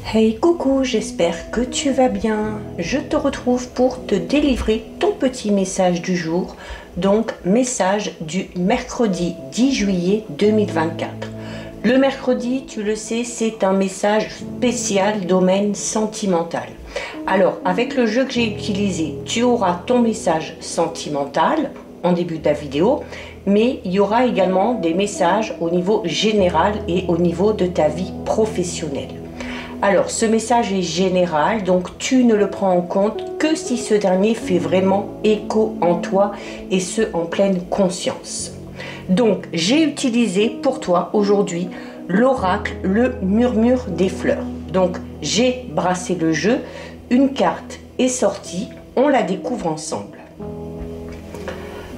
Hey coucou, j'espère que tu vas bien. Je te retrouve pour te délivrer ton petit message du jour, donc message du mercredi 10 juillet 2024. Le mercredi, tu le sais, c'est un message spécial domaine sentimental. Alors, avec le jeu que j'ai utilisé, tu auras ton message sentimental en début de la vidéo, mais il y aura également des messages au niveau général et au niveau de ta vie professionnelle. Alors, ce message est général, donc tu ne le prends en compte que si ce dernier fait vraiment écho en toi et ce, en pleine conscience. Donc, j'ai utilisé pour toi aujourd'hui l'oracle, le murmure des fleurs. Donc, j'ai brassé le jeu, une carte est sortie, on la découvre ensemble.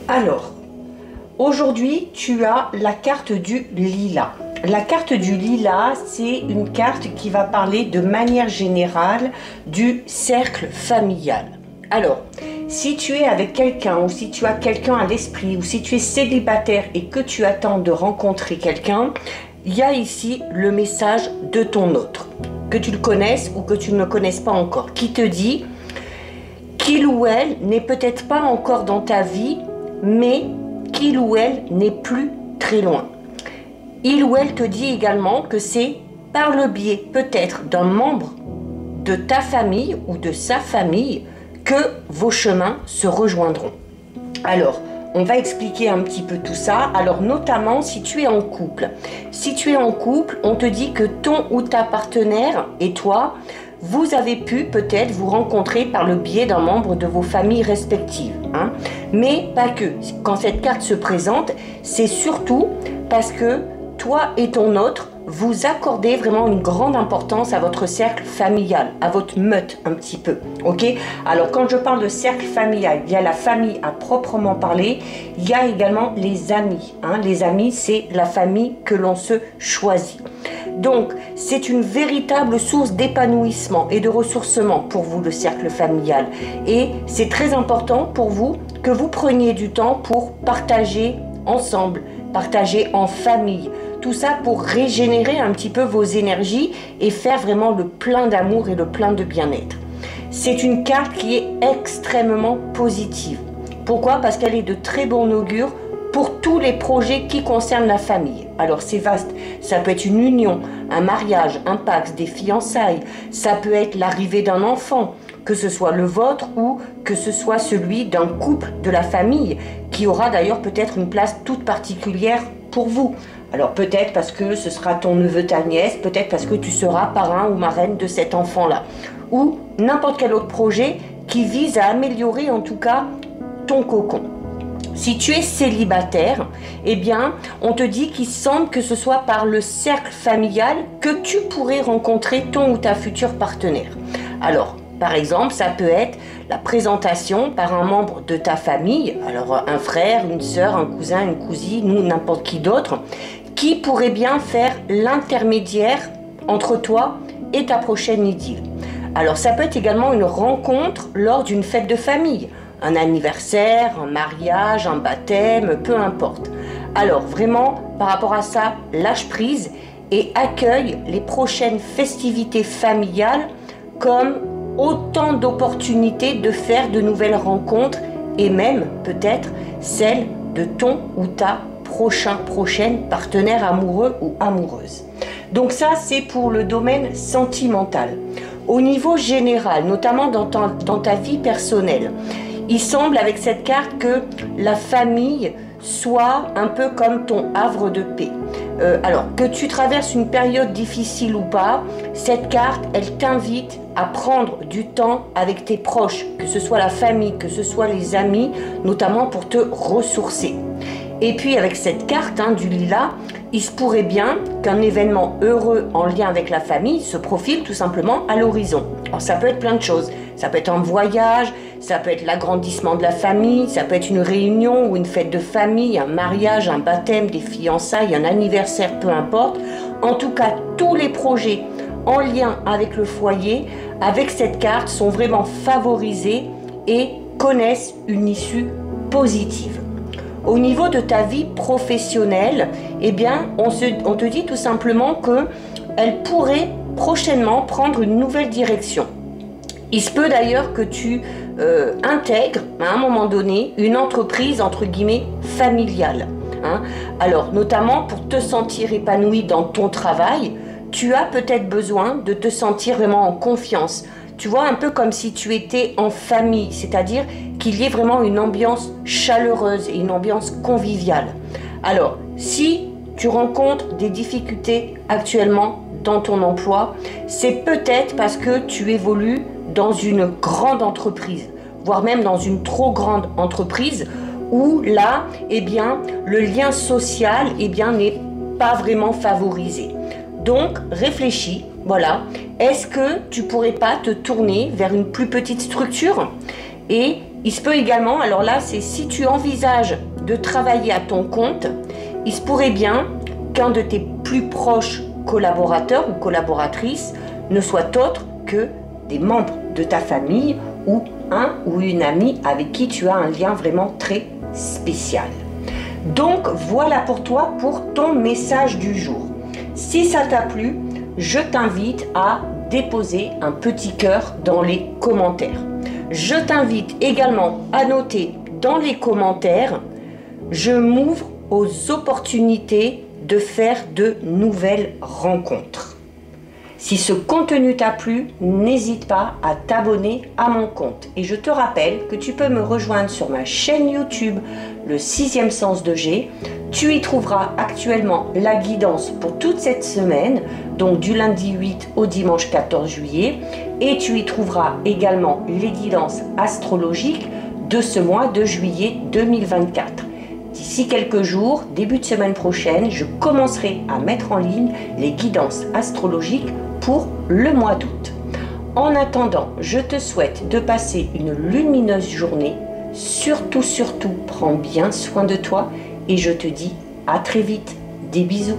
Alors, aujourd'hui, tu as la carte du lilas. La carte du lilas, c'est une carte qui va parler de manière générale du cercle familial. Alors, si tu es avec quelqu'un ou si tu as quelqu'un à l'esprit ou si tu es célibataire et que tu attends de rencontrer quelqu'un, il y a ici le message de ton autre, que tu le connaisses ou que tu ne le connaisses pas encore, qui te dit qu'il ou elle n'est peut-être pas encore dans ta vie, mais qu'il ou elle n'est plus très loin. Il ou elle te dit également que c'est par le biais peut-être d'un membre de ta famille ou de sa famille que vos chemins se rejoindront. Alors, on va expliquer un petit peu tout ça. Alors, notamment si tu es en couple. Si tu es en couple, on te dit que ton ou ta partenaire et toi, vous avez pu peut-être vous rencontrer par le biais d'un membre de vos familles respectives. Mais pas que. Quand cette carte se présente, c'est surtout parce que toi et ton autre, vous accordez vraiment une grande importance à votre cercle familial, à votre meute un petit peu, ok? Alors quand je parle de cercle familial, il y a la famille à proprement parler, il y a également les amis. Les amis, c'est la famille que l'on se choisit. Donc, c'est une véritable source d'épanouissement et de ressourcement pour vous, le cercle familial. Et c'est très important pour vous que vous preniez du temps pour partager ensemble, partager en famille. Tout ça pour régénérer un petit peu vos énergies et faire vraiment le plein d'amour et le plein de bien-être. C'est une carte qui est extrêmement positive. Pourquoi? Parce qu'elle est de très bon augure pour tous les projets qui concernent la famille. Alors c'est vaste, ça peut être une union, un mariage, un pax, des fiançailles, ça peut être l'arrivée d'un enfant, que ce soit le vôtre ou que ce soit celui d'un couple de la famille, qui aura d'ailleurs peut-être une place toute particulière pour vous. Alors peut-être parce que ce sera ton neveu, ta nièce, peut-être parce que tu seras parrain ou marraine de cet enfant-là. Ou n'importe quel autre projet qui vise à améliorer en tout cas ton cocon. Si tu es célibataire, eh bien, on te dit qu'il semble que ce soit par le cercle familial que tu pourrais rencontrer ton ou ta future partenaire. Alors, par exemple, ça peut être la présentation par un membre de ta famille, alors un frère, une sœur, un cousin, une cousine ou n'importe qui d'autre, qui pourrait bien faire l'intermédiaire entre toi et ta prochaine idylle. Alors ça peut être également une rencontre lors d'une fête de famille, un anniversaire, un mariage, un baptême, peu importe. Alors vraiment, par rapport à ça, lâche prise et accueille les prochaines festivités familiales comme autant d'opportunités de faire de nouvelles rencontres et même peut-être celles de ton ou ta prochaine partenaire amoureux ou amoureuse. Donc ça, c'est pour le domaine sentimental. Au niveau général, notamment dans ta vie personnelle, il semble avec cette carte que la famille soit un peu comme ton havre de paix. Alors, que tu traverses une période difficile ou pas, cette carte, elle t'invite à prendre du temps avec tes proches, que ce soit la famille, que ce soit les amis, notamment pour te ressourcer. Et puis avec cette carte du lilas, il se pourrait bien qu'un événement heureux en lien avec la famille se profile tout simplement à l'horizon. Alors ça peut être plein de choses. Ça peut être un voyage, ça peut être l'agrandissement de la famille, ça peut être une réunion ou une fête de famille, un mariage, un baptême, des fiançailles, un anniversaire, peu importe. En tout cas, tous les projets en lien avec le foyer, avec cette carte, sont vraiment favorisés et connaissent une issue positive. Au niveau de ta vie professionnelle, eh bien, on te dit tout simplement qu'elle pourrait prochainement prendre une nouvelle direction. Il se peut d'ailleurs que tu intègres à un moment donné une entreprise entre guillemets familiale. Alors notamment pour te sentir épanoui dans ton travail, tu as peut-être besoin de te sentir vraiment en confiance. Tu vois, un peu comme si tu étais en famille, c'est-à-dire qu'il y ait vraiment une ambiance chaleureuse et une ambiance conviviale. Alors, si tu rencontres des difficultés actuellement dans ton emploi, c'est peut-être parce que tu évolues dans une grande entreprise, voire même dans une trop grande entreprise, où là, eh bien, le lien social, eh bien, n'est pas vraiment favorisé. Donc, réfléchis, voilà. Est-ce que tu pourrais pas te tourner vers une plus petite structure? Et il se peut également, alors là, c'est si tu envisages de travailler à ton compte, il se pourrait bien qu'un de tes plus proches collaborateurs ou collaboratrices ne soit autre que des membres de ta famille ou un ou une amie avec qui tu as un lien vraiment très spécial. Donc voilà pour toi pour ton message du jour. Si ça t'a plu, je t'invite à déposer un petit cœur dans les commentaires. Je t'invite également à noter dans les commentaires, je m'ouvre aux opportunités de faire de nouvelles rencontres. Si ce contenu t'a plu, n'hésite pas à t'abonner à mon compte. Et je te rappelle que tu peux me rejoindre sur ma chaîne YouTube, le 6e sens de G. Tu y trouveras actuellement la guidance pour toute cette semaine, donc du lundi 8 au dimanche 14 juillet. Et tu y trouveras également les guidances astrologiques de ce mois de juillet 2024. D'ici quelques jours, début de semaine prochaine, je commencerai à mettre en ligne les guidances astrologiques pour le mois d'août. En attendant, je te souhaite de passer une lumineuse journée. Surtout, prends bien soin de toi et je te dis à très vite. Des bisous.